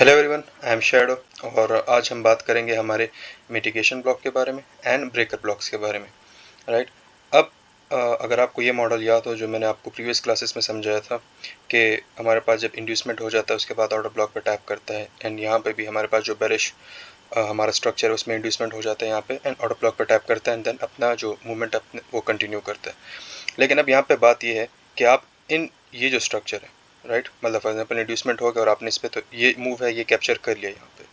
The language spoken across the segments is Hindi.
Hello everyone, I am shadow. और आज हम बात करेंगे हमारे मिटिगेशन ब्लॉक के बारे में एंड ब्रेकर ब्लॉक्स के बारे में। राइट। अब अगर आपको ये मॉडल याद हो जो मैंने आपको प्रीवियस क्लासेस में समझाया था कि हमारे पास जब इंड्यूसमेंट हो जाता है उसके बाद ऑर्डर ब्लॉक पे टैप करता है, एंड यहाँ पे भी हमारे पास जो बेरिश हमारा स्ट्रक्चर है उसमें इंड्यूसमेंट हो जाता है यहाँ पे, एंड ऑर्डर ब्लॉक पे टैप करता है एंड देन अपना जो मूवमेंट अपने वो कंटिन्यू करता है। लेकिन अब यहाँ पे बात ये है कि आप इन ये जो स्ट्रक्चर है, राइट, मतलब फॉर एग्जांपल इंड्यूसमेंट हो गया और आपने इस पे तो ये मूव है ये कैप्चर कर लिया यहाँ पे,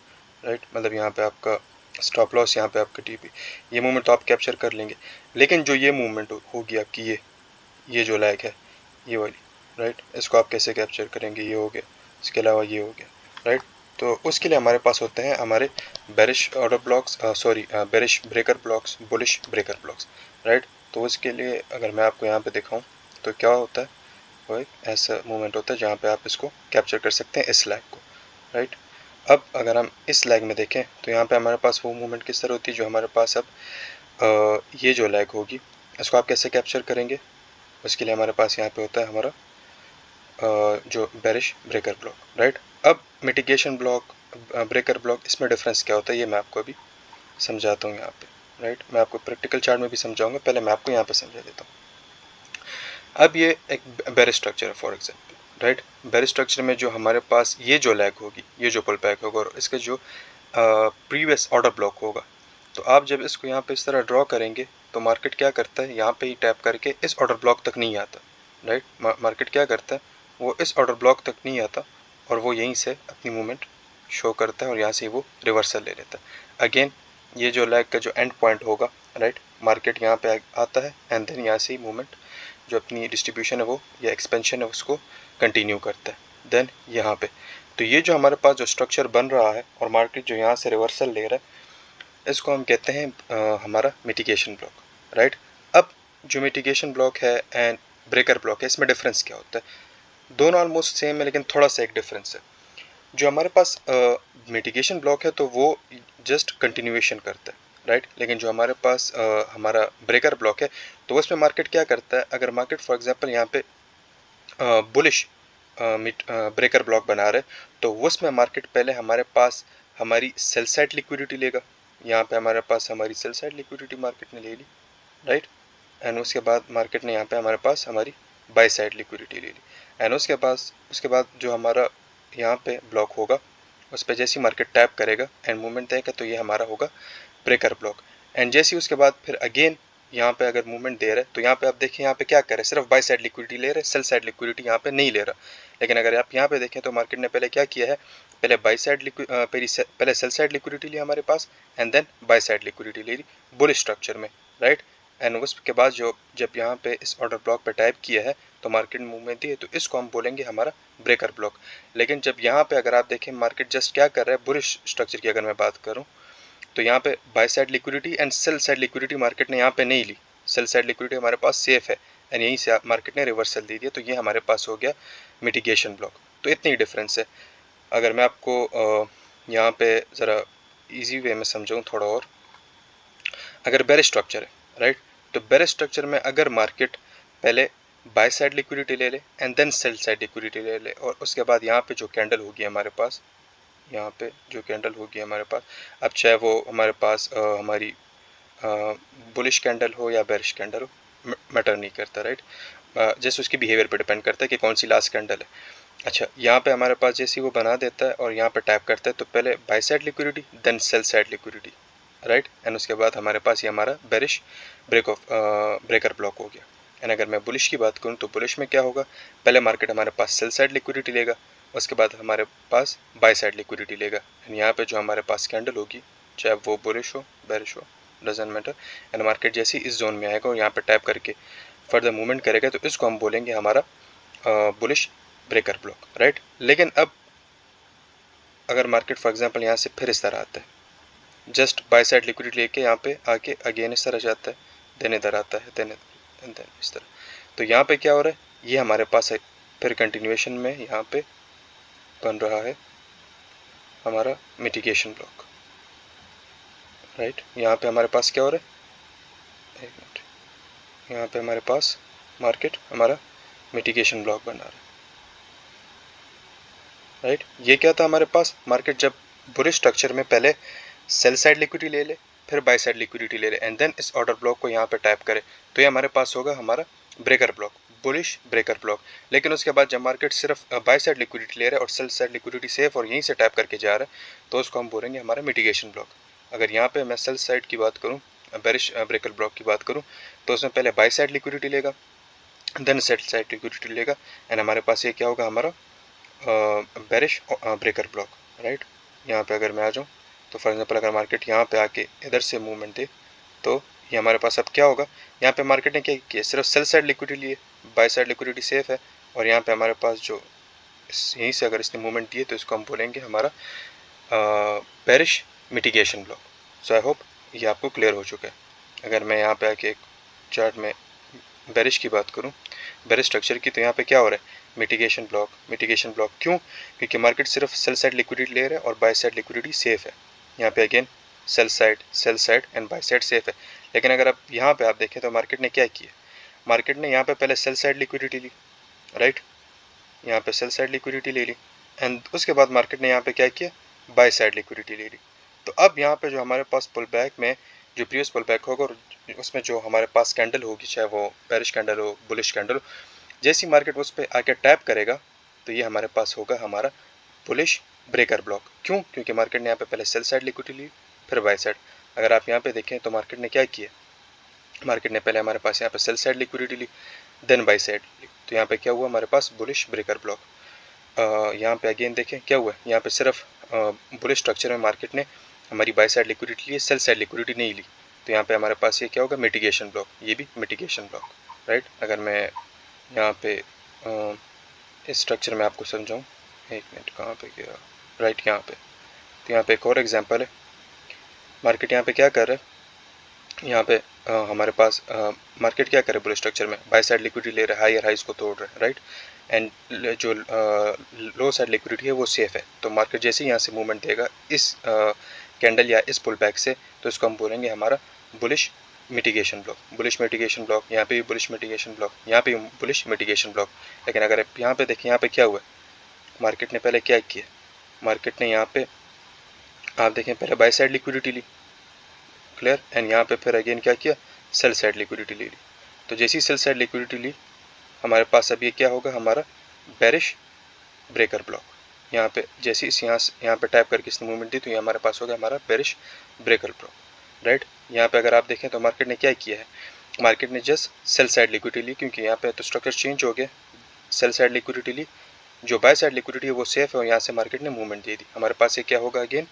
राइट, मतलब यहाँ पे आपका स्टॉप लॉस, यहाँ पे आपका टीपी, ये मूवमेंट तो आप कैप्चर कर लेंगे। लेकिन जो ये मूवमेंट होगी आपकी, ये जो लैग है ये वाली, राइट, इसको आप कैसे कैप्चर करेंगे? ये हो गया, इसके अलावा ये हो गया, राइट। तो उसके लिए हमारे पास होते हैं हमारे bearish order blocks, sorry bearish breaker blocks, bullish breaker blocks, right. तो उसके लिए अगर मैं आपको यहाँ पे दिखाऊँ तो क्या होता है, वो एक ऐसा मूवमेंट होता है जहाँ पे आप इसको कैप्चर कर सकते हैं, इस लैग को, राइट। अब अगर हम इस लैग में देखें तो यहाँ पे हमारे पास वो मूवमेंट किस तरह होती है जो हमारे पास अब ये जो लैग होगी इसको आप कैसे कैप्चर करेंगे? उसके लिए हमारे पास यहाँ पे होता है हमारा जो बेरिश ब्रेकर ब्लॉक, राइट। अब मिटिगेशन ब्लॉक, ब्रेकर ब्लॉक, इसमें डिफरेंस क्या होता है ये मैं आपको अभी समझाता हूँ यहाँ पे, राइट। मैं आपको प्रैक्टिकल चार्ट में भी समझाऊंगा, पहले मैं आपको यहाँ पे समझा देता हूँ। अब ये एक बेरिश स्ट्रक्चर है for example, right. Bearish structure में जो हमारे पास ये जो लैग होगी, ये जो पुल बैक होगा और इसका जो प्रीवियस ऑर्डर ब्लॉक होगा, तो आप जब इसको यहाँ पे इस तरह ड्रॉ करेंगे तो मार्केट क्या करता है, यहाँ पे ही टैप करके इस ऑर्डर ब्लॉक तक नहीं आता, राइट। मार्केट क्या करता है, वो इस ऑर्डर ब्लॉक तक नहीं आता और वो यहीं से अपनी मूवमेंट शो करता है और यहाँ से वो रिवर्सल ले लेता है। अगेन ये जो लैग का जो एंड पॉइंट होगा, राइट, मार्केट यहाँ पे आता है एंड देन यहाँ से ही मूवमेंट जो अपनी डिस्ट्रीब्यूशन है वो या एक्सपेंशन है उसको कंटिन्यू करता है। देन यहाँ पे तो ये जो हमारे पास जो स्ट्रक्चर बन रहा है और मार्केट जो यहाँ से रिवर्सल ले रहा है, इसको हम कहते हैं हमारा मिटिगेशन ब्लॉक, राइट। अब जो मिटिगेशन ब्लॉक है एंड ब्रेकर ब्लॉक है, इसमें डिफरेंस क्या होता है? दोनों ऑलमोस्ट सेम है लेकिन थोड़ा सा एक डिफरेंस है। जो हमारे पास मिटिगेशन ब्लॉक है तो वो जस्ट कंटिन्यूएशन करता है, राइट। लेकिन जो हमारे पास हमारा ब्रेकर ब्लॉक है तो उसमें मार्केट क्या करता है, अगर मार्केट फॉर एग्जांपल यहाँ पे बुलिश ब्रेकर ब्लॉक बना रहे तो उसमें मार्केट पहले हमारे पास हमारी सेल साइड लिक्विडिटी लेगा। यहाँ पे हमारे पास हमारी सेल साइड लिक्विडिटी मार्केट ने ले ली, राइट। एंड उसके बाद मार्केट ने यहाँ पे हमारे पास हमारी बाई साइड लिक्विडिटी ले ली। एंड उसके बाद जो हमारा यहाँ पे ब्लॉक होगा उस पर जैसे ही मार्केट टैप करेगा एंड मूवमेंट देगा तो ये हमारा होगा ब्रेकर ब्लॉक। एंड जैसे ही उसके बाद फिर अगेन यहाँ पे अगर मूवमेंट दे रहा है तो यहाँ पे आप देखिए यहाँ पे क्या कर रहे हैं, सिर्फ बाई साइड लिक्विडिटी ले रहे हैं, सेल साइड लिक्विडिटी यहाँ पे नहीं ले रहा। लेकिन अगर आप यहाँ पे देखें तो मार्केट ने पहले क्या किया है, पहले बाई साइड पहले सेल साइड लिक्विडिटी ली हमारे पास and then buy side liquidity ले ली बुल स्ट्रक्चर में, राइट। एंड उसके बाद जो जब यहाँ पे इस ऑर्डर ब्लॉक पे टाइप किया है तो मार्केट मूवमेंट दी है तो इसको हम बोलेंगे हमारा ब्रेकर ब्लॉक। लेकिन जब यहाँ पे अगर आप देखें मार्केट जस्ट क्या कर रहा है, बुलिश स्ट्रक्चर की अगर मैं बात करूँ तो यहाँ पे bye side liquidity and cell side liquidity market ने यहाँ पे नहीं ली, सेल साइड लिक्विडिटी हमारे पास सेफ है एंड यहीं से मार्केट ने रिवर्सल दे दिया, तो ये हमारे पास हो गया मिटिगेशन ब्लॉक। तो इतनी डिफरेंस है। अगर मैं आपको यहाँ पे ज़रा इजी वे में समझाऊँ थोड़ा और, अगर बेरिश स्ट्रक्चर है, राइट, तो बेरिश स्ट्रक्चर में अगर मार्केट पहले बाय साइड लिक्विडिटी ले ले and then sell side liquidity ले ले और उसके बाद यहाँ पे जो कैंडल होगी हमारे पास, यहाँ पे जो कैंडल होगी हमारे पास, अब चाहे वो हमारे पास हमारी बुलिश कैंडल हो या बेरिश कैंडल हो, मैटर नहीं करता, राइट। जैसे उसकी बिहेवियर पे डिपेंड करता है कि कौन सी लास्ट कैंडल है। अच्छा, यहाँ पे हमारे पास जैसे वो बना देता है और यहाँ पे टैप करता है तो पहले buy side liquidity then sell side liquidity, right. And उसके बाद हमारे पास ये हमारा बेरिश ब्रेकर ब्लॉक हो गया। एंड अगर मैं बुलिश की बात करूँ तो बुलिश में क्या होगा, पहले मार्केट हमारे पास सेल साइड लिक्विडिटी लेगा, उसके बाद हमारे पास बाय साइड लिक्विडिटी लेगा एंड यहाँ पे जो हमारे पास कैंडल होगी चाहे वो बुलिश हो बेरिश हो डजेंट मैटर, एंड मार्केट जैसे इस जोन में आएगा और यहाँ पे टैप करके फर्दर मूवमेंट करेगा तो इसको हम बोलेंगे हमारा बुलिश ब्रेकर ब्लॉक, राइट। लेकिन अब अगर मार्केट फॉर एग्जांपल यहाँ से फिर इस तरह आता है, जस्ट बाय साइड लिक्विडिटी लेके यहाँ पे आके अगेन इस तरह जाता है, देन इधर आता है, देन इस तरह, तो यहाँ पे क्या हो रहा है, ये हमारे पास है फिर कंटिन्यूएशन में यहाँ पे बन रहा है हमारा मिटिगेशन ब्लॉक, राइट। यहाँ पे हमारे पास क्या हो रहा है, एक मिनट, यहाँ पे हमारे पास मार्केट हमारा मिटिगेशन ब्लॉक बना रहा है, राइट। ये क्या था हमारे पास, मार्केट जब बुलिश स्ट्रक्चर में पहले सेल साइड लिक्विडिटी ले ले, फिर बाय साइड लिक्विडिटी ले ले एंड देन इस ऑर्डर ब्लॉक को यहाँ पे टैप करे, तो ये हमारे पास होगा हमारा breaker block, bullish breaker block. लेकिन उसके बाद जब मार्केट सिर्फ बाय साइड लिक्विडिटी ले रहा है और सेल साइड लिक्विडिटी सेफ और यहीं से टैप करके जा रहा है, तो उसको हम बोलेंगे हमारा मिटिगेशन ब्लॉक। अगर यहाँ पे मैं सेल साइड की बात करूँ, बेरिश ब्रेकर ब्लॉक की बात करूँ, तो उसमें पहले बाय साइड लिक्विडिटी लेगा, देन सेल साइड लिक्विडिटी लेगा एंड हमारे पास ये क्या होगा, हमारा बेरिश ब्रेकर ब्लॉक, राइट। यहाँ पे अगर मैं आ जाऊँ तो फॉर एग्जांपल अगर मार्केट यहाँ पे आके इधर से मूवमेंट दे, तो ये हमारे पास अब क्या होगा, यहाँ पे मार्केट ने क्या किया, सिर्फ सेल साइड लिक्विडिटी लिए, बाय साइड लिक्विडिटी सेफ है, और यहाँ पे हमारे पास जो यहीं से अगर इसने मूवमेंट दिए तो इसको हम बोलेंगे हमारा bearish mitigation block. So I hope ये आपको क्लियर हो चुका है। अगर मैं यहाँ पे आके एक चार्ट में बेरिश की बात करूँ, बेरिश स्ट्रक्चर की, तो यहाँ पे क्या हो रहा है, मिटिगेशन ब्लॉक। मिटिगेशन ब्लॉक क्यों, क्योंकि मार्केट सिर्फ सेल साइड लिक्विडिटी ले रहा है और बाय साइड लिक्विडिटी सेफ है। यहाँ पे again sell side and by side safe है। लेकिन अगर आप यहाँ पे आप देखें तो मार्केट ने क्या किया, मार्केट ने यहाँ पे पहले सेल साइड लिक्विडिटी ली, राइट, यहाँ पे सेल साइड लिक्विडिटी ले ली एंड उसके बाद मार्केट ने यहाँ पे क्या किया, बाय साइड लिक्विडिटी ले ली। तो अब यहाँ पे जो हमारे पास पुल बैक में जो प्रीवियस पुल बैक होगा और उसमें जो हमारे पास कैंडल होगी, चाहे वो बेरिश कैंडल हो बुलिश कैंडल हो, जैसी मार्केट उस पर आके टैप करेगा तो ये हमारे पास होगा हमारा बुलिश ब्रेकर ब्लॉक। क्यों, क्योंकि मार्केट ने यहाँ पे पहले सेल साइड लिक्विडिटी ली, फिर बाय साइड। अगर आप यहाँ पे देखें तो मार्केट ने क्या किया, मार्केट ने पहले हमारे पास यहाँ पे सेल साइड लिक्विडिटी ली, देन बाय साइड ली, तो यहाँ पे क्या हुआ हमारे पास, बुलिश ब्रेकर ब्लॉक। यहाँ पे अगेन देखें क्या हुआ, यहाँ पे सिर्फ बुलिश स्ट्रक्चर में मार्केट ने हमारी बाय साइड लिक्विडिटी ली, सेल साइड लिक्विडिटी नहीं ली, तो यहाँ पे हमारे पास ये क्या होगा, मिटिगेशन ब्लॉक, ये भी मिटिगेशन ब्लॉक, राइट। अगर मैं यहाँ पे इस स्ट्रक्चर में आपको समझाऊँ, एक मिनट कहाँ पे गया, राइट यहाँ पे, तो यहाँ पे एक और एग्जांपल है। मार्केट यहाँ पे क्या कर रहा है, यहाँ पे हमारे पास मार्केट क्या करे, बुलिश स्ट्रक्चर में बाय साइड लिक्विडिटी ले रहा है, हायर हाइस को तोड़ रहा है, राइट, एंड जो लो साइड लिक्विडिटी है वो सेफ है। तो मार्केट जैसे ही यहाँ से मूवमेंट देगा इस कैंडल या इस पुल बैक से, तो इसको हम बोलेंगे हमारा bullish mitigation block. Bullish mitigation block, यहाँ पे भी बुलिश मिटिगेशन ब्लॉक, यहाँ पे बुलिश मिटिगेशन ब्लॉक। लेकिन अगर आप यहाँ पे देखें, यहाँ पे क्या हुआ, मार्केट ने पहले क्या किया, मार्केट ने यहाँ पे आप देखें पहले बाय साइड लिक्विडिटी ली, क्लियर, एंड यहाँ पे फिर अगेन क्या किया, सेल साइड लिक्विडिटी ले ली। तो जैसी सेल साइड लिक्विडिटी ली, हमारे पास अब ये क्या होगा, हमारा बेरिश ब्रेकर ब्लॉक। यहाँ पे जैसे इस यहाँ पे टैप करके इसने मूवमेंट दी, तो ये हमारे पास हो गया हमारा बेरिश ब्रेकर ब्लॉक, राइट। यहाँ पे अगर आप देखें तो मार्केट ने क्या किया है, मार्केट ने जस्ट सेल साइड लिक्विडिटी ली, क्योंकि यहाँ पे तो स्ट्रक्चर चेंज हो गया, सेल साइड लिक्विडिटी ली, जो बाय साइड लिक्विडिटी है वो सेफ है और यहाँ से मार्केट ने मूवमेंट दे दी। हमारे पास ये क्या होगा, अगेन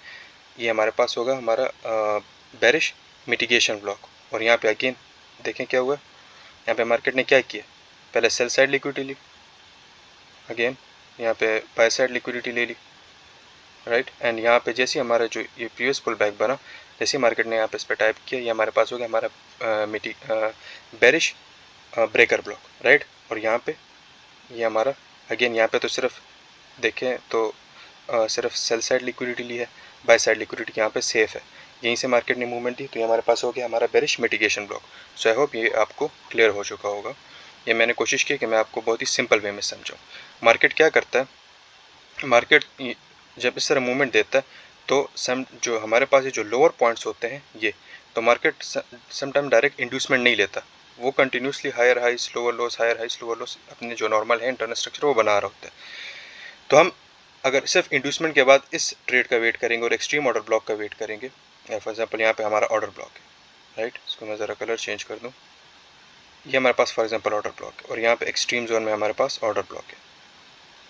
ये हमारे पास होगा हमारा बेरिश मिटिगेशन ब्लॉक। और यहाँ पे अगेन देखें क्या हुआ, यहाँ पे मार्केट ने क्या किया, पहले सेल साइड लिक्विडिटी ली, अगेन यहाँ पे बाय साइड लिक्विडिटी ले ली, राइट, एंड यहाँ पे जैसे हमारा जो ये प्रीवियस पुल बैक बना, जैसे मार्केट ने यहाँ पे इस पर टाइप किया, ये हमारे पास हो गया हमारा बेरिश ब्रेकर ब्लॉक, राइट। और यहाँ पे ये हमारा अगेन यहाँ पे तो सिर्फ देखें तो सिर्फ सेल साइड लिक्विडिटी ली है, बाय साइड लिक्विडिटी यहाँ पे सेफ है, यहीं से मार्केट ने मूवमेंट दी, तो ये हमारे पास हो गया हमारा bearish mitigation block. So I hope ये आपको क्लियर हो चुका होगा। ये मैंने कोशिश की कि मैं आपको बहुत ही सिंपल वे में समझाऊँ। मार्केट क्या करता है, मार्केट जब इस तरह मूवमेंट देता है तो जो हमारे पास ये जो लोअर पॉइंट्स होते हैं ये, तो मार्केट समटाइम डायरेक्ट इंड्यूसमेंट नहीं लेता, वो continuously higher highs lower lows, higher highs lower lows अपने जो नॉर्मल है इंटरनल स्ट्रक्चर वो बना रहा होता है। तो हम अगर सिर्फ इंड्यूसमेंट के बाद इस ट्रेड का वेट करेंगे और एक्सट्रीम ऑर्डर ब्लॉक का वेट करेंगे, फॉर एग्जांपल यहाँ पे हमारा ऑर्डर ब्लॉक है, राइट, इसको मैं ज़रा कलर चेंज कर दूँ, ये हमारे पास फॉर एग्जांपल ऑर्डर ब्लॉक है और यहाँ पे एक्सट्रीम जोन में हमारे पास ऑर्डर ब्लॉक है,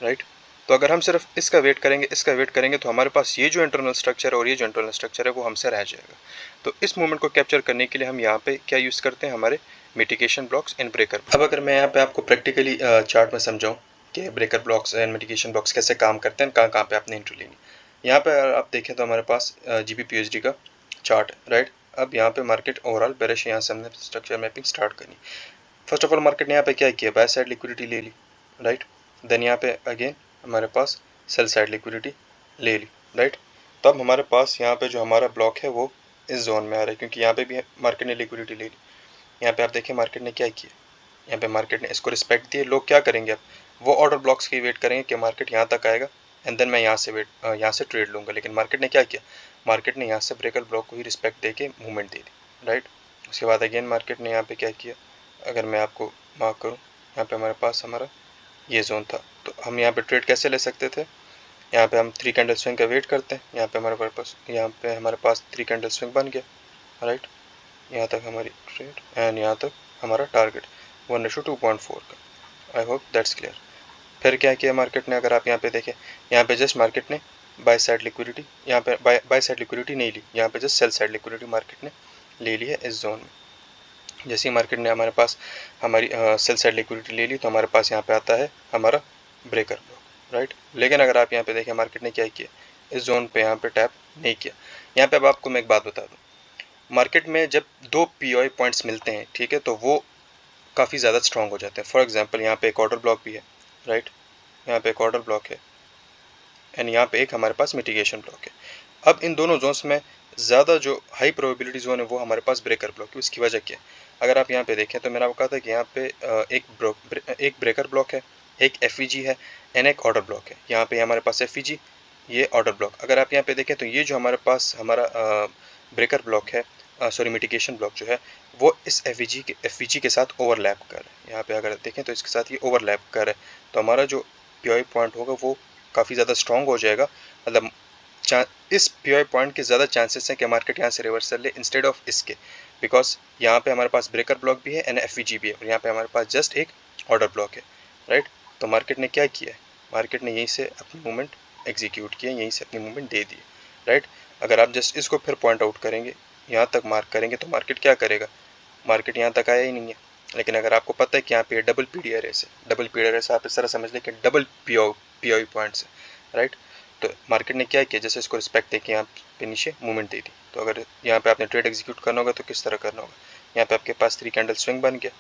राइट। तो अगर हम सिर्फ इसका वेट करेंगे तो हमारे पास ये जो इंटरनल स्ट्रक्चर है और ये जो इंटरनल स्ट्रक्चर है वो हमसे रह जाएगा। तो इस मूवमेंट को कैप्चर करने के लिए हम यहाँ पे क्या यूज़ करते हैं, हमारे मिटिगेशन ब्लॉक्स एंड ब्रेकर। अब अगर मैं यहाँ पे आपको प्रैक्टिकली चार्ट में समझाऊँ कि breaker blocks and mitigation blocks कैसे काम करते हैं, कहाँ कहाँ पे आपने एंट्री लेनी, यहाँ पे आप देखें तो हमारे पास GBP/USD का चार्ट है, राइट। अब यहाँ पे मार्केट ओवरऑल बेरिश, यहाँ से हमने स्ट्रक्चर मैपिंग स्टार्ट करनी। फर्स्ट ऑफ ऑल मार्केट ने यहाँ पे क्या किया, बाय साइड लिक्विडिटी ले ली, राइट, देन यहाँ पे अगेन हमारे पास सेल साइड लिक्विडिटी ले ली, राइट। तो अब हमारे पास यहाँ पे जो हमारा ब्लॉक है वो इस जोन में आ रहा है, क्योंकि यहाँ पे भी मार्केट ने लिक्विडिटी ले ली। यहाँ पे आप देखिए मार्केट ने क्या किया, यहाँ पे मार्केट ने इसको रिस्पेक्ट दिए। लोग क्या करेंगे, अब वो ऑर्डर ब्लॉक्स की वेट करेंगे कि मार्केट यहाँ तक आएगा एंड देन मैं यहाँ से ट्रेड लूँगा। लेकिन मार्केट ने क्या किया, मार्केट ने यहाँ से ब्रेकर ब्लॉक को ही रिस्पेक्ट दे के मूवमेंट दे दी, राइट। उसके बाद अगेन मार्केट ने यहाँ पे क्या किया, अगर मैं आपको मार्क करूँ, यहाँ पे हमारे पास हमारा ये जोन था, तो हम यहाँ पे ट्रेड कैसे ले सकते थे, यहाँ पे हम 3 कैंडल स्विंग का वेट करते हैं, यहाँ पे हमारे पास 3 कैंडल स्विंग बन गया, राइट। यहाँ तक हमारी ट्रेड एंड यहाँ तक हमारा टारगेट 1:2.4 का। I hope that's clear. फिर क्या किया मार्केट ने, अगर आप यहाँ पे देखें, यहाँ पे जस्ट मार्केट ने बाय साइड लिक्विडिटी, यहाँ पे बाय साइड लिक्विडिटी नहीं ली, यहाँ पे just sell side liquidity market ने ले ली है इस जोन में। जैसे ही मार्केट ने हमारे पास हमारी सेल साइड लिक्विडिटी ले ली, तो हमारे पास यहाँ पे आता है हमारा ब्रेकर ब्लॉक, राइट। लेकिन अगर आप यहाँ पे देखें, मार्केट ने क्या किया, इस जोन पे यहाँ पे टैप नहीं किया। यहाँ पे अब आपको मैं एक बात बता दूँ, मार्केट में जब दो पीओआई पॉइंट्स मिलते हैं, ठीक है, तो वो काफ़ी ज़्यादा स्ट्रॉन्ग हो जाते हैं। फॉर एग्जांपल यहाँ पे एक ऑर्डर ब्लॉक भी है, राइट, यहाँ पे एक ऑर्डर ब्लॉक है एंड यहाँ पे एक हमारे पास मिटिगेशन ब्लॉक है। अब इन दोनों जोन्स में ज़्यादा जो हाई प्रोबेबिलिटी जोन है वो हमारे पास ब्रेकर ब्लॉक है। उसकी वजह क्या है, अगर आप यहाँ पे देखें तो मैंने आपको कहा था कि यहाँ पे एक ब्रेकर ब्लॉक है, एक एफईजी है एंड एक ऑर्डर ब्लॉक है। यहाँ पे हमारे पास एफईजी, ये ऑर्डर ब्लॉक। अगर आप यहाँ पे देखें तो ये जो हमारे पास हमारा ब्रेकर ब्लॉक है, सॉरी मिटिगेशन ब्लॉक जो है, वो इस एफईजी के साथ ओवरलैप कर रहा है। यहाँ पे अगर देखें तो इसके साथ ये ओवरलैप कर रहा है, तो हमारा जो पीओआई पॉइंट होगा वो काफ़ी ज़्यादा स्ट्रॉन्ग हो जाएगा। मतलब इस पीओआई पॉइंट के ज़्यादा चांसेस हैं कि मार्केट यहाँ से रिवर्सल ले इंस्टेड ऑफ इसके, बिकॉज यहाँ पे हमारे पास ब्रेकर ब्लॉक भी है एंड एफईजी भी है और यहाँ पे हमारे पास जस्ट एक ऑर्डर ब्लॉक है, राइट। तो मार्केट ने क्या किया है, मार्केट ने यहीं से अपनी मूवमेंट एग्जीक्यूट किया, यहीं से अपनी मूवमेंट दे दी, राइट। अगर आप जस्ट इसको फिर पॉइंट आउट करेंगे, यहाँ तक मार्क करेंगे, तो मार्केट क्या करेगा, मार्केट यहाँ तक आया ही नहीं है। लेकिन अगर आपको पता है कि यहाँ पे डबल पीडी एरेस है, डबल पीडी एरेस आप इस तरह समझ लें कि डबल पीओआई पॉइंट्स है, राइट। तो मार्केट ने क्या किया, जैसे इसको रिस्पेक्ट दे के यहाँ पे नीचे मूवमेंट दे दी। तो अगर यहाँ पे आपने ट्रेड एग्जीक्यूट करना होगा तो किस तरह करना होगा, यहाँ पे आपके पास 3 कैंडल स्विंग बन गया,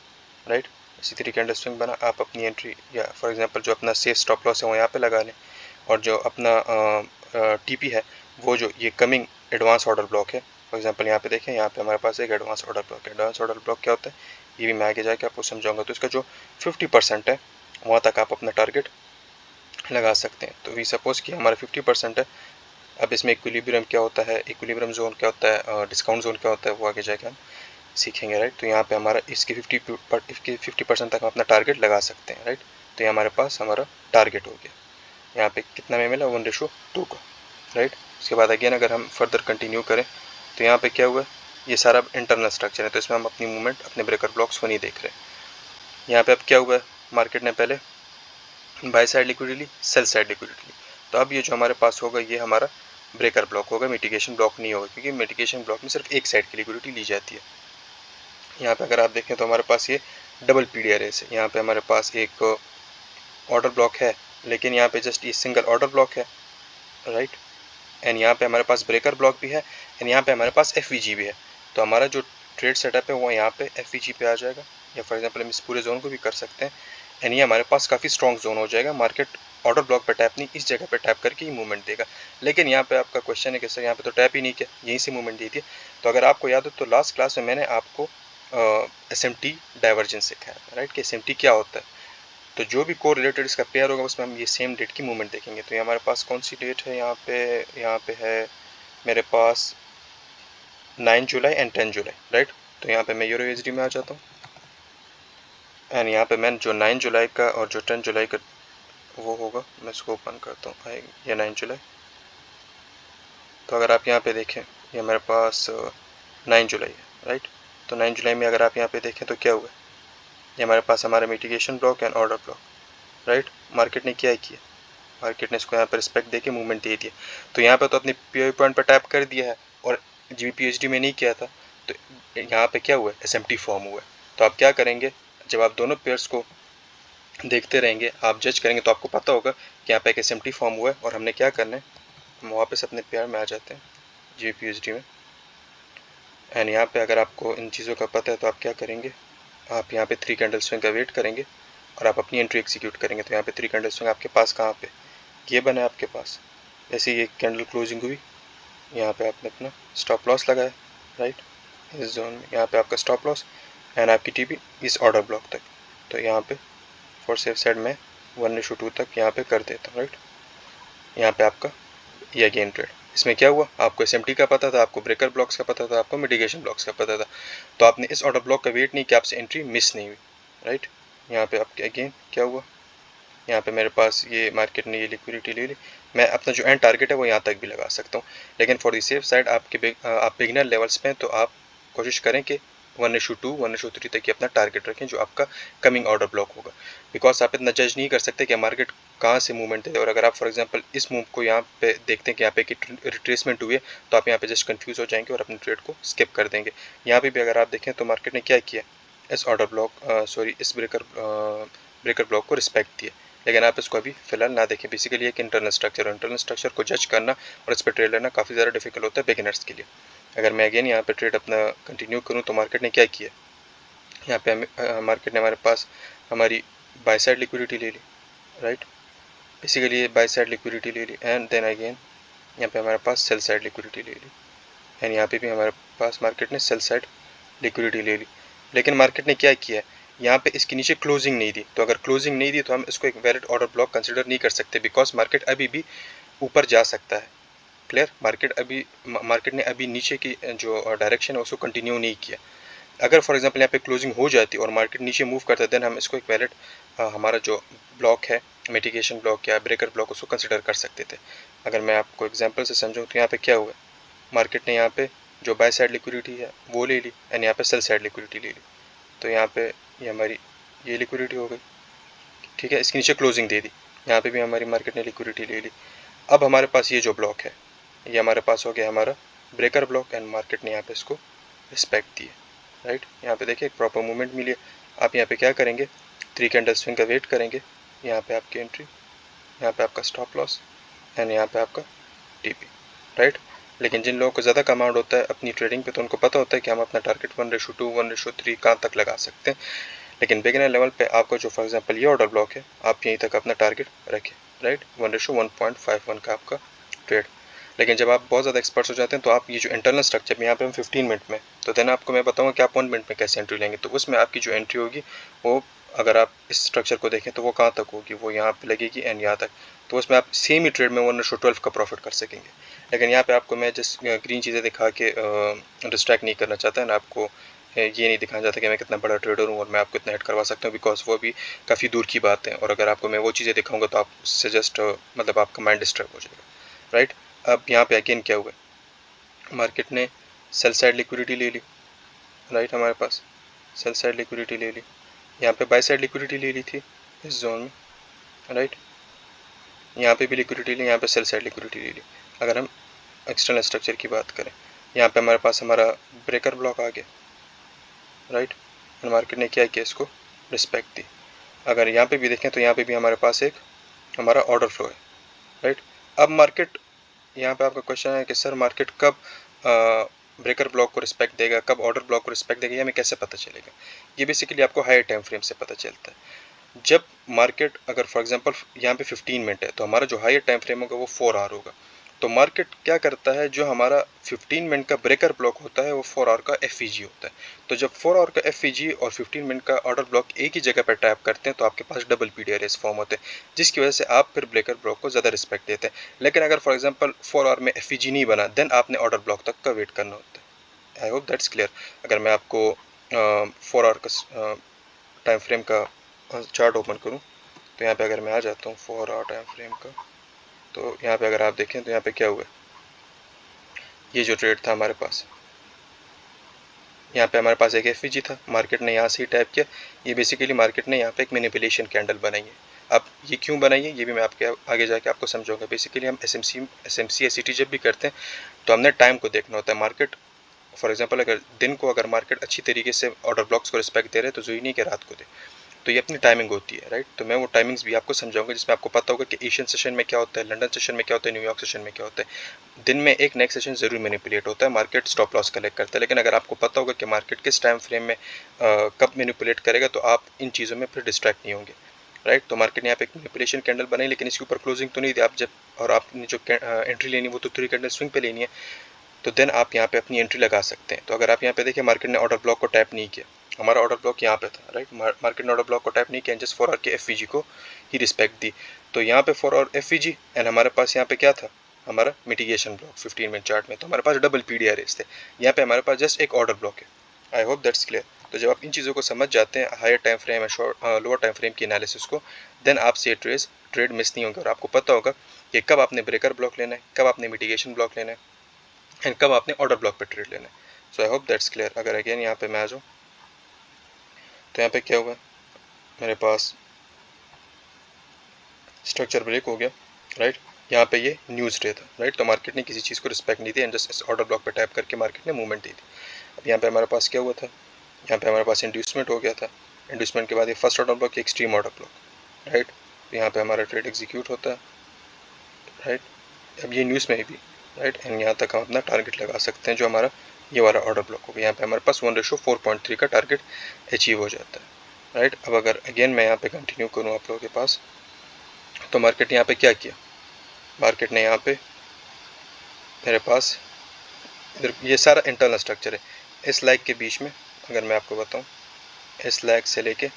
राइट। इसी 3 कैंडल स्विंग बना, आप अपनी एंट्री या फॉर एग्जांपल जो अपना सेफ स्टॉप लॉस है वो यहाँ पे लगा लें, और जो अपना टीपी है वो जो ये कमिंग एडवांस ऑर्डर ब्लॉक है, फॉर एग्जांपल यहाँ पे देखें, यहाँ पे हमारे पास एक एडवांस ऑर्डर ब्लॉक है। एडवांस ऑर्डर ब्लॉक क्या होता है, ये भी मैं आगे जाके आपको समझाऊंगा। तो इसका जो 50% है वहाँ तक आप अपना टारगेट लगा सकते हैं। तो वी सपोज कि हमारा 50% है। अब इसमें इक्विलिब्रियम क्या होता है, इक्विलिब्रियम जोन क्या होता है, डिस्काउंट जोन क्या होता है, वो आगे जाके हम सीखेंगे, राइट। तो यहाँ पे हमारा इसके 50% तक हम अपना टारगेट लगा सकते हैं, राइट। तो ये हमारे पास हमारा टारगेट हो गया, यहाँ पे कितना में मिला 1:2 का, राइट। उसके बाद अगेन अगर हम फर्दर कंटिन्यू करें तो यहाँ पे क्या हुआ, ये सारा इंटरनल स्ट्रक्चर है, तो इसमें हम अपनी मूवमेंट अपने ब्रेकर ब्लॉक्स को नहीं देख रहे। यहाँ पे अब क्या हुआ, मार्केट ने पहले बाय साइड लिक्विडिटी ली, सेल साइड लिक्विडिटी ली। तो अब ये जो हमारे पास होगा ये हमारा ब्रेकर ब्लॉक होगा, मिटिगेशन ब्लॉक नहीं होगा, क्योंकि मिटिगेशन ब्लॉक में सिर्फ एक साइड की लिक्विडिटी ली जाती है। यहाँ पे अगर आप देखें तो हमारे पास ये डबल पीडी एरेस है। यहाँ पे हमारे पास एक ऑर्डर ब्लॉक है, लेकिन यहाँ पे जस्ट ये सिंगल ऑर्डर ब्लॉक है, राइट। एंड यहाँ पे हमारे पास ब्रेकर ब्लॉक भी है एंड यहाँ पे हमारे पास एफईजी भी है। तो हमारा जो ट्रेड सेटअप है वो यहाँ पे एफईजी पे आ जाएगा, या फॉर एग्जांपल हम इस पूरे जोन को भी कर सकते हैं एंड ये हमारे पास काफ़ी स्ट्रॉन्ग जोन हो जाएगा। मार्केट ऑर्डर ब्लॉक पे टैप नहीं, इस जगह पे टैप करके ही मूवमेंट देगा। लेकिन यहाँ पे आपका क्वेश्चन है कि सर यहाँ पे तो टैप ही नहीं किया, यहीं से मूवमेंट दी थी। तो अगर आपको याद हो तो लास्ट क्लास में मैंने आपको SMT डाइवर्जेंस सिखाया, राइट, कि SMT क्या होता है। तो जो भी को रिलेटेड इसका पेयर होगा उसमें हम ये सेम डेट की मूवमेंट देखेंगे। तो ये हमारे पास कौन सी डेट है, यहाँ पे है मेरे पास 9 जुलाई एंड 10 जुलाई, राइट। तो यहाँ पे मैं यूरो USD में आ जाता हूँ एंड यहाँ पे मैं जो 9 जुलाई का और जो 10 जुलाई का वो होगा, मैं इसको ओपन करता हूँ, ये 9 जुलाई। तो अगर आप यहाँ पे देखें ये मेरे पास 9 जुलाई है, राइट। तो 9 जुलाई में अगर आप यहाँ पे देखें तो क्या हुआ, ये हमारे पास हमारा mitigation block and order block, right. Market ने क्या किया, मार्केट ने इसको यहाँ पर रिस्पेक्ट देके मूवमेंट दे दिया। तो यहाँ पे तो अपने पीओआई पॉइंट पर टैप कर दिया है और GBPUSD में नहीं किया था, तो यहाँ पे क्या हुआ है, SMT फॉर्म हुआ है। तो आप क्या करेंगे, जब आप दोनों पेयर्स को देखते रहेंगे, आप जज करेंगे, तो आपको पता होगा कि यहाँ पे एक SMT फॉर्म हुआ है और हमने क्या करना है, हम वापस अपने पेयर में आ जाते हैं GBPUSD में। एंड यहाँ पे अगर आपको इन चीज़ों का पता है तो आप क्या करेंगे, आप यहाँ पे 3 कैंडल स्विंग का वेट करेंगे और आप अपनी एंट्री एग्जीक्यूट करेंगे। तो यहाँ पे 3 कैंडल स्विंग आपके पास कहाँ पे, ये बना है आपके पास। जैसे ये कैंडल क्लोजिंग हुई, यहाँ पे आपने अपना स्टॉप लॉस लगाया, राइट, इस जोन में। यहाँ पे आपका स्टॉप लॉस एंड आपकी TP इस ऑर्डर ब्लॉक तक। तो यहाँ पे फॉर सेफ साइड में 1:2 तक यहाँ पे कर देता हूँ, राइट। यहाँ पे आपका ये अगेन ट्रेड। इसमें क्या हुआ, आपको एसएमटी का पता था, आपको ब्रेकर ब्लॉक्स का पता था, आपको मिटिगेशन ब्लॉक्स का पता था, तो आपने इस ऑर्डर ब्लॉक का वेट नहीं किया, आपसे एंट्री मिस नहीं हुई, राइट। यहाँ पे आपके अगेन क्या हुआ, यहाँ पे मेरे पास ये मार्केट ने ये लिक्विडिटी ले ली, मैं अपना जो एंड टारगेट है वो यहाँ तक भी लगा सकता हूँ, लेकिन फॉर द सेफ साइड आप बिगनर लेवल्स पे हैं तो आप कोशिश करें कि 1:2 1:3 तक ही अपना टारगेट रखें जो आपका कमिंग ऑर्डर ब्लॉक होगा, बिकॉज आप इतना जज नहीं कर सकते कि मार्केट कहाँ से मूवमेंट है। और अगर आप फॉर एग्जांपल इस मूव को यहाँ पे देखते हैं कि यहाँ पे रिट्रेसमेंट हुई है, तो आप यहाँ पे जस्ट कंफ्यूज हो जाएंगे और अपने ट्रेड को स्किप कर देंगे। यहाँ पे भी अगर आप देखें तो मार्केट ने क्या किया, इस ऑर्डर ब्लॉक इस ब्रेकर ब्लॉक को रिस्पेक्ट दिया, लेकिन आप इसको अभी फिलहाल ना देखें। बेसिकली एक इंटरनल स्ट्रक्चर को जज करना और इस पर ट्रेड लेना काफ़ी ज़्यादा डिफिकल्ट होता है बिगिनर्स के लिए। अगर मैं अगेन यहाँ पे ट्रेड अपना कंटिन्यू करूँ तो मार्केट ने क्या किया, यहाँ पे मार्केट ने हमारे पास हमारी बाय साइड लिक्विडिटी ले ली, राइट। बेसिकली ये बाय साइड लिक्विडिटी ले ली एंड देन अगेन यहाँ पे हमारे पास सेल साइड लिक्विडिटी ले ली, एंड यहाँ पे भी हमारे पास मार्केट ने सेल साइड लिक्विडिटी ले ली। लेकिन मार्केट ने क्या किया, यहाँ पे इसके नीचे क्लोजिंग नहीं दी, तो अगर क्लोजिंग नहीं दी तो हम इसको एक वैलिड ऑर्डर ब्लॉक कंसिडर नहीं कर सकते, बिकॉज मार्केट अभी भी ऊपर जा सकता है। क्लियर, मार्केट ने अभी नीचे की जो डायरेक्शन है उसको कंटिन्यू नहीं किया। अगर फॉर एग्जांपल यहाँ पे क्लोजिंग हो जाती और मार्केट नीचे मूव करता, देन हम इसको एक वैलिड हमारा जो ब्लॉक है मिटिगेशन ब्लॉक या ब्रेकर ब्लॉक उसको कंसिडर कर सकते थे। अगर मैं आपको एग्जांपल से समझूँ तो यहाँ पे क्या हुआ, मार्केट ने यहाँ पे जो बाय साइड लिक्विडिटी है वो ले ली एंड यहाँ पे सेल साइड लिक्विडिटी ले ली, तो यहाँ पे ये हमारी ये लिक्विडिटी हो गई, ठीक है। इसके नीचे क्लोजिंग दे दी, यहाँ पे भी हमारी मार्केट ने लिक्विडिटी ले ली। अब हमारे पास ये जो ब्लॉक है ये हमारे पास हो गया हमारा ब्रेकर ब्लॉक एंड मार्केट ने यहाँ पे इसको रिस्पेक्ट दिए, राइट। यहाँ पे देखिए एक प्रॉपर मूवमेंट मिली है। आप यहाँ पे क्या करेंगे, 3 कैंडल स्विंग का वेट करेंगे, यहाँ पे आपकी एंट्री, यहाँ पे आपका स्टॉप लॉस एंड यहाँ पे आपका टीपी, राइट। लेकिन जिन लोगों को ज़्यादा कमांड होता है अपनी ट्रेडिंग पे, तो उनको पता होता है कि हम अपना टारगेट 1:2 1:3 कहाँ तक लगा सकते हैं। लेकिन बिगिनर लेवल पे आपको जो फॉर एग्जांपल ये ऑर्डर ब्लॉक है, आप यहीं तक अपना टारगेट रखें, राइट। 1:1.51 का आपका ट्रेड। लेकिन जब आप बहुत ज़्यादा एक्सपर्ट्स हो जाते हैं तो आप ये जो इंटरनल स्ट्रक्चर में यहाँ पे हम 15 मिनट में, तो देन आपको मैं बताऊँगा कि आप 1 मिनट में कैसे एंट्री लेंगे। तो उसमें आपकी जो एंट्री होगी वो, अगर आप इस स्ट्रक्चर को देखें तो वो कहाँ तक होगी, वो यहाँ पे लगेगी एंड यहाँ तक, तो उसमें आप सेम ही ट्रेड में 1:12 का प्रॉफिट कर सकेंगे। लेकिन यहाँ पे आपको मैं जस्ट ग्रीन चीज़ें दिखा के डिस्ट्रैक्ट नहीं करना चाहता है ना, आपको ये नहीं दिखाना चाहता कि मैं कितना बड़ा ट्रेडर हूँ और मैं आपको इतना हिट करवा सकता हूँ, बिकॉज वो भी काफ़ी दूर की बात है। और अगर आपको मैं वो चीज़ें दिखाऊंगा तो आप उससे जस्ट मतलब आपका माइंड डिस्टर्ब हो जाएगा, राइट। अब यहाँ पे अगेन क्या हुआ, मार्केट ने सेल साइड लिक्विडिटी ले ली, राइट। हमारे पास सेल साइड लिक्विडिटी ले ली, यहाँ पे बाय साइड लिक्विडिटी ले ली थी इस जोन में, राइट। यहाँ पे भी लिक्विडिटी ली, यहाँ पे सेल साइड लिक्विडिटी ले ली। अगर हम एक्सटर्नल स्ट्रक्चर की बात करें, यहाँ पे हमारे पास हमारा ब्रेकर ब्लॉक आ गया, राइट। और मार्केट ने क्या किया, इसको रिस्पेक्ट दी। अगर यहाँ पे भी देखें तो यहाँ पे भी हमारे पास एक हमारा ऑर्डर फ्लो है, राइट। अब मार्केट, यहाँ पे आपका क्वेश्चन है कि सर मार्केट कब ब्रेकर ब्लॉक को रिस्पेक्ट देगा, कब ऑर्डर ब्लॉक को रिस्पेक्ट देगा, ये हमें कैसे पता चलेगा। ये बेसिकली आपको हायर टाइम फ्रेम से पता चलता है। जब मार्केट अगर फॉर एग्जांपल यहाँ पे 15 मिनट है तो हमारा जो हायर टाइम फ्रेम होगा वो 4 आवर होगा। तो मार्केट क्या करता है, जो हमारा 15 मिनट का ब्रेकर ब्लॉक होता है वो 4 आवर का एफईजी होता है। तो जब 4 आवर का एफईजी और 15 मिनट का ऑर्डर ब्लॉक एक ही जगह पर टैप करते हैं तो आपके पास डबल पीडीआरएस फॉर्म होते हैं, जिसकी वजह से आप फिर ब्रेकर ब्लॉक को ज़्यादा रिस्पेक्ट देते हैं। लेकिन अगर फॉर एग्जांपल 4 आवर में एफईजी नहीं बना, देन आपने ऑर्डर ब्लॉक तक का वेट करना होता है। I hope that's clear. अगर मैं आपको 4 आवर का टाइम फ्रेम का चार्ट ओपन करूँ तो यहाँ पे अगर मैं आ जाता हूँ 4 आवर टाइम फ्रेम का, तो यहाँ पे अगर आप देखें तो यहाँ पे क्या हुआ, ये जो ट्रेड था हमारे पास, यहाँ पे हमारे पास एक एफईजी था, मार्केट ने यहाँ से ही टैप किया। ये बेसिकली मार्केट ने यहाँ पे एक मैनिपुलेशन कैंडल बनाई है। अब ये क्यों बनाई है ये भी मैं आपके आगे जाके आपको समझाऊंगा। बेसिकली हम एसएमसी एसईटी जब भी करते हैं तो हमने टाइम को देखना होता है। मार्केट फॉर एग्जांपल अगर दिन को अगर मार्केट अच्छी तरीके से ऑर्डर ब्लॉक्स को रिस्पेक्ट दे रहे हैं तो जरूरी नहीं कि रात को दे, तो ये अपनी टाइमिंग होती है, राइट। तो मैं वो टाइमिंग्स भी आपको समझाऊंगा जिसमें आपको पता होगा कि एशियन सेशन में क्या होता है, लंदन सेशन में क्या होता है, न्यूयॉर्क सेशन में क्या होता है। दिन में एक नेक्स्ट सेशन जरूर मैनिपुलेट होता है, मार्केट स्टॉप लॉस कलेक्ट करता है। लेकिन अगर आपको पता होगा कि मार्केट किस टाइम फ्रेम में कब मैनिपुलेट करेगा तो आप इन चीज़ों में फिर डिस्ट्रैक्ट नहीं होंगे, राइट। तो मार्केट ने यहाँ पे एक मैनिपुलेशन कैंडल बनाई, लेकिन इसके ऊपर क्लोजिंग तो नहीं दी। आप जब और आपने जो एंट्री लेनी वो तो 3 कैंडल स्विंग पे लेनी है, तो देन आप यहाँ पे अपनी एंट्री लगा सकते हैं। तो अगर आप यहाँ पे देखिए मार्केट ने ऑर्डर ब्लॉक को टैप नहीं किया हमारा ऑर्डर ब्लॉक यहाँ पे था, राइट। मार्केट ने ऑर्डर ब्लॉक को टाइप नहीं किया, जस्ट 4 आवर के एफ को ही रिस्पेक्ट दी। तो यहाँ पे 4 आवर एफ एंड हमारे पास यहाँ पे क्या था, हमारा मिटिगेशन ब्लॉक 15 मिनट चार्ट में। तो हमारे पास डबल पीडीआरएस थे, यहाँ पे हमारे पास जस्ट एक ऑर्डर ब्लॉक है। I hope that's clear. तो जब आप इन चीज़ों को समझ जाते हैं, हायर टाइम फ्रेम या लोअर टाइम फ्रेम की एनालिसिस को, देन आपसे ट्रेड मिस नहीं होंगे और आपको पता होगा कि कब आपने ब्रेकर ब्लॉक लेना है, कब आपने मिटिगेशन ब्लॉक लेना है एंड कब आपने ऑर्डर ब्लॉक पे ट्रेड लेना है। सो आई होप दैट्स क्लियर। अगर अगेन यहाँ पे मैं आ जाऊँ तो यहाँ पे क्या हुआ, मेरे पास स्ट्रक्चर ब्रेक हो गया, राइट। यहाँ पे ये न्यूज़ डे था, राइट। तो मार्केट ने किसी चीज़ को रिस्पेक्ट नहीं दी एंड जस्ट इस ऑर्डर ब्लॉक पे टैप करके मार्केट ने मूवमेंट दी थी। अब यहाँ पे हमारे पास क्या हुआ था, यहाँ पे हमारे पास इंड्यूसमेंट हो गया था। इंड्यूसमेंट के बाद ये first order block, extreme order block, right. तो यहाँ पे हमारा ट्रेड एग्जीक्यूट होता है, राइट। अब ये न्यूज़ में भी, राइट, एंड यहाँ तक हम अपना टारगेट लगा सकते हैं जो हमारा ये वाला ऑर्डर ब्लॉक होगा। यहाँ पे हमारे पास 1:4.3 का टारगेट अचीव हो जाता है, राइट। अब अगर अगेन मैं यहाँ पे कंटिन्यू करूँ आप लोगों के पास, तो मार्केट ने यहाँ पे क्या किया, मार्केट ने यहाँ पे मेरे पास इधर ये सारा इंटरनल स्ट्रक्चर है। इस लाइक के बीच में अगर मैं आपको बताऊँ, इस लाइक से लेके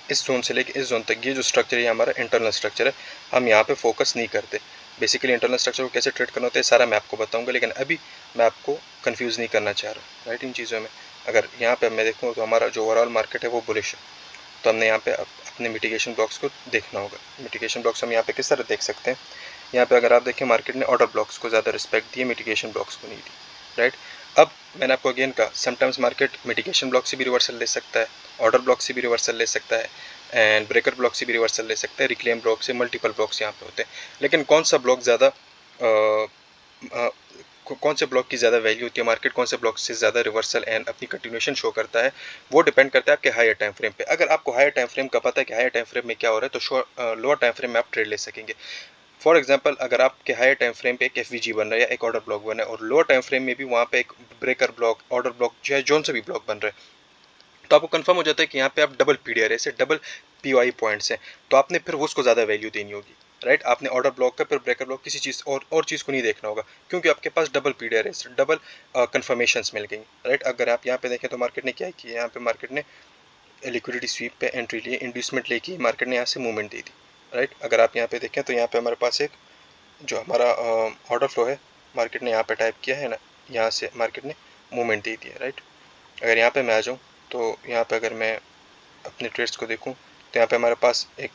इस जोन से लेके इस जोन तक, ये जो स्ट्रक्चर है हमारा इंटरनल स्ट्रक्चर है। हम यहाँ पे फोकस नहीं करते। बेसिकली इंटरनल स्ट्रक्चर को कैसे ट्रेड करना होता है सारा मैं आपको बताऊंगा, लेकिन अभी मैं आपको कंफ्यूज नहीं करना चाह रहा, राइट, इन चीज़ों में। अगर यहाँ पे मैं देखूँ तो हमारा जो ओवरऑल मार्केट है वो बुलिश है, तो हमने यहाँ पे अपने मिटिगेशन ब्लॉक्स को देखना होगा। मिटिगेशन ब्लॉक्स हम यहाँ पे किस तरह देख सकते हैं, यहाँ पे अगर आप देखें मार्केट ने ऑर्डर ब्लॉक्स को ज़्यादा रिस्पेक्ट दी, मिटिगेशन ब्लॉक्स को नहीं दी, राइट। अब मैंने आपको अगेन कहा, समटाइम्स मार्केट मिटिगेशन ब्लॉक से भी रिवर्सल ले सकता है, ऑर्डर ब्लॉक से भी रिवर्सल ले सकता है एंड ब्रेकर ब्लॉक से भी रिवर्सल ले सकते हैं, रिक्लेम ब्लॉक से, मल्टीपल ब्लॉक्स यहाँ पे होते हैं। लेकिन कौन सा ब्लॉक ज़्यादा कौन से ब्लॉक की ज़्यादा वैल्यू होती है, मार्केट कौन से ब्लॉक से ज़्यादा रिवर्सल एंड अपनी कंटिन्यूएशन शो करता है, वो डिपेंड करता है आपके हायर टाइम फ्रेम पे। अगर आपको हायर टाइम फ्रेम का पता है कि हायर टाइम फ्रेम में क्या हो रहा है, तो लोअर टाइम फ्रेम में आप ट्रेड ले सकेंगे। फॉर एग्जाम्पल, अगर आपके हायर टाइम फ्रेम पे एक एफ बन रहा है या एक ऑर्डर ब्लॉक बन रहा है और लोअर टाइम फ्रेम में भी वहाँ पे एक ब्रेकर ब्लॉक, ऑर्डर ब्लॉक, चाहे जोन से भी ब्लॉक बन रहा है, तो आपको कंफर्म हो जाता है कि यहाँ पे आप डबल पीडीआरएस से डबल पीवाई पॉइंट्स हैं, तो आपने फिर उसको ज़्यादा वैल्यू देनी होगी, राइट। आपने ऑर्डर ब्लॉक का फिर ब्रेकर ब्लॉक किसी चीज़ और चीज़ को नहीं देखना होगा, क्योंकि आपके पास डबल पीडीआरएस, डबल कन्फर्मेशंस मिल गई, राइट। अगर आप यहाँ पे देखें तो मार्केट ने क्या किया, यहाँ पे मार्केट ने लिक्विडिटी स्वीप पे एंट्री लिए, इंड्यूसमेंट लेके मार्केट ने यहाँ से मूवमेंट दे दी, राइट। अगर आप यहाँ पे देखें तो यहाँ पे हमारे पास एक जो हमारा ऑर्डर फ्लो है, मार्केट ने यहाँ पे टाइप किया है ना, यहाँ से मार्केट ने मूवमेंट दे दिया, राइट। अगर यहाँ पे मैं आ जाऊँ तो यहाँ पे अगर मैं अपने ट्रेड्स को देखूँ तो यहाँ पे हमारे पास एक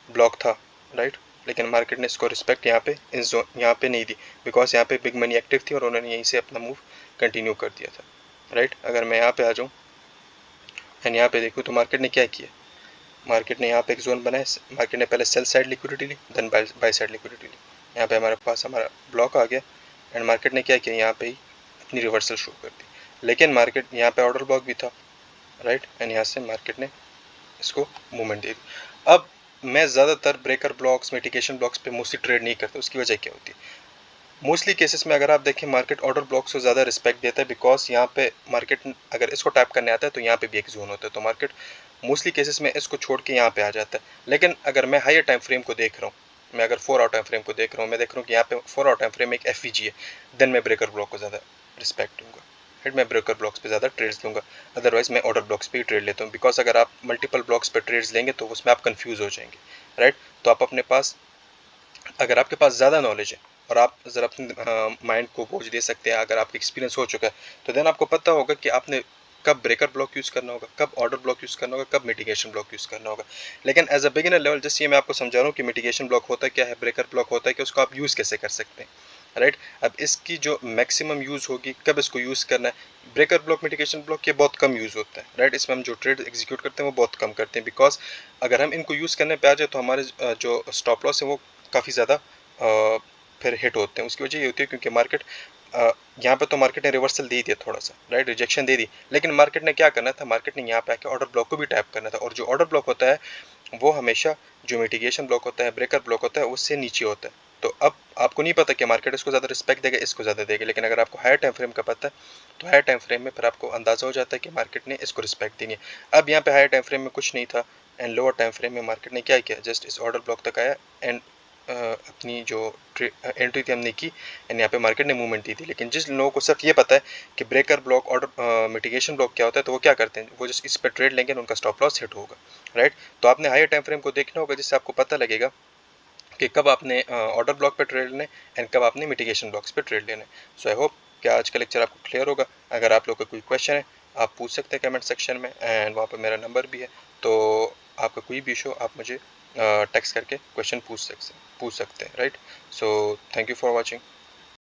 ब्लॉक था, राइट। लेकिन मार्केट ने इसको रिस्पेक्ट यहाँ पे इस जोन यहाँ पे नहीं दी, बिकॉज यहाँ पे बिग मनी एक्टिव थी और उन्होंने यहीं से अपना मूव कंटिन्यू कर दिया था, राइट। अगर मैं यहाँ पे आ जाऊँ एंड यहाँ पे देखूँ तो मार्केट ने क्या किया, मार्केट ने यहाँ पे एक जोन बनाया, मार्केट ने पहले सेल साइड लिक्विडिटी ली, देन बाय साइड लिक्विडिटी ली। यहाँ पे हमारे पास हमारा ब्लॉक आ गया एंड मार्केट ने क्या किया, यहाँ पे ही अपनी रिवर्सल शो कर दी। लेकिन मार्केट यहाँ पे ऑर्डर ब्लॉक भी था, राइट, एंड यहाँ से मार्केट ने इसको मूवमेंट दे दी। अब मैं ज़्यादातर ब्रेकर ब्लॉक्स, मिटिगेशन ब्लॉक्स पे मोस्टली ट्रेड नहीं करता। उसकी वजह क्या होती है, मोस्टली केसेस में अगर आप देखें मार्केट ऑर्डर ब्लॉक्स को ज़्यादा रिस्पेक्ट देता है, बिकॉज यहाँ पे मार्केट अगर इसको टैप करने आता है तो यहाँ पे भी एक जोन होता है, तो मार्केट मोस्टली केसेस में इसको छोड़ के यहाँ पे आ जाता है। लेकिन अगर मैं हायर टाइम फ्रेम को देख रहा हूँ, मैं अगर 4 आवर टाइम फ्रेम को देख रहा हूँ, मैं देख रहा हूँ कि यहाँ पे 4 आवर टाइम फ्रेम में एक एफ है, देन मैं ब्रेकर ब्लॉक को ज़्यादा रिस्पेक्ट दूंगा, फिर मैं ब्रेकर ब्लॉक्स पे ज़्यादा ट्रेड्स लूँगा। अदरवाइज मैं ऑर्डर ब्लॉक्स पे ही ट्रेड लेता हूँ, बिकॉज अगर आप मल्टीपल ब्लॉक्स पे ट्रेड्स लेंगे तो उसमें आप कंफ्यूज हो जाएंगे, राइट। तो आप अपने पास, अगर आपके पास ज़्यादा नॉलेज है और आप ज़रा अपने माइंड को बोझ दे सकते हैं, अगर आपका एक्सपीरियंस हो चुका है, तो देन आपको पता होगा कि आपने कब ब्रेकर ब्लॉक यूज़ करना होगा, कब ऑर्डर ब्लॉक यूज़ करना होगा, कब मिटिगेशन ब्लॉक यूज़ करना होगा। लेकिन as a beginner level just ये मैं आपको समझा रहा हूँ कि मिटिगेशन ब्लॉक होता क्या है, ब्रेकर ब्लॉक होता है कि उसको आप यूज़ कैसे कर सकते हैं, राइट। अब इसकी जो मैक्सिमम यूज़ होगी, कब इसको यूज़ करना है, ब्रेकर ब्लॉक, मिटिगेशन ब्लॉक ये बहुत कम यूज़ होता है, राइट। इसमें हम जो ट्रेड एग्जीक्यूट करते हैं वो बहुत कम करते हैं, बिकॉज अगर हम इनको यूज़ करने पे आ जाए तो हमारे जो स्टॉप लॉस है वो काफ़ी ज़्यादा फिर हिट होते हैं। उसकी वजह ये होती है क्योंकि मार्केट यहाँ पे तो मार्केट ने रिवर्सल दे दिया थोड़ा सा, राइट, रिजेक्शन दे दी, लेकिन मार्केट ने क्या करना था, मार्केट ने यहाँ पे आके ऑर्डर ब्लॉक को भी टैप करना था, और जो ऑर्डर ब्लॉक होता है वो हमेशा जो मिटिगेशन ब्लॉक होता है, ब्रेकर ब्लॉक होता है, उससे नीचे होता है। तो अब आपको नहीं पता कि मार्केट इसको ज़्यादा रिस्पेक्ट देगा, इसको ज़्यादा देगा, लेकिन अगर आपको हायर टाइम फ्रेम का पता है तो हायर टाइम फ्रेम में फिर आपको अंदाज़ा हो जाता है कि मार्केट ने इसको रिस्पेक्ट देनी है। अब यहाँ पे हायर टाइम फ्रेम में कुछ नहीं था एंड लोअर टाइम फ्रेम में मार्केट ने क्या किया, जस्ट इस ऑर्डर ब्लॉक तक आया एंड अपनी जो एंट्री थी हमने की एंड यहाँ पे मार्केट ने मूवमेंट दी थी। लेकिन जिस लोगों को सिर्फ ये पता है कि breaker block order mitigation block क्या होता है, तो वो क्या करते हैं, वो जस्ट इस पर ट्रेड लेंगे उनका स्टॉप लॉस हिट होगा, राइट। तो आपने हायर टाइम फ्रेम को देखना होगा, जिससे आपको पता लगेगा कि कब आपने ऑर्डर ब्लॉक पे ट्रेड लेना है एंड कब आपने मिटिगेशन ब्लॉक्स पे ट्रेड लेना है। सो आई होप कि आज का लेक्चर आपको क्लियर होगा। अगर आप लोग का कोई क्वेश्चन है आप पूछ सकते हैं कमेंट सेक्शन में, एंड वहाँ पर मेरा नंबर भी है, तो आपका कोई भी इशू आप मुझे टेक्स्ट करके क्वेश्चन पूछ सकते हैं, right. So thank you for watching.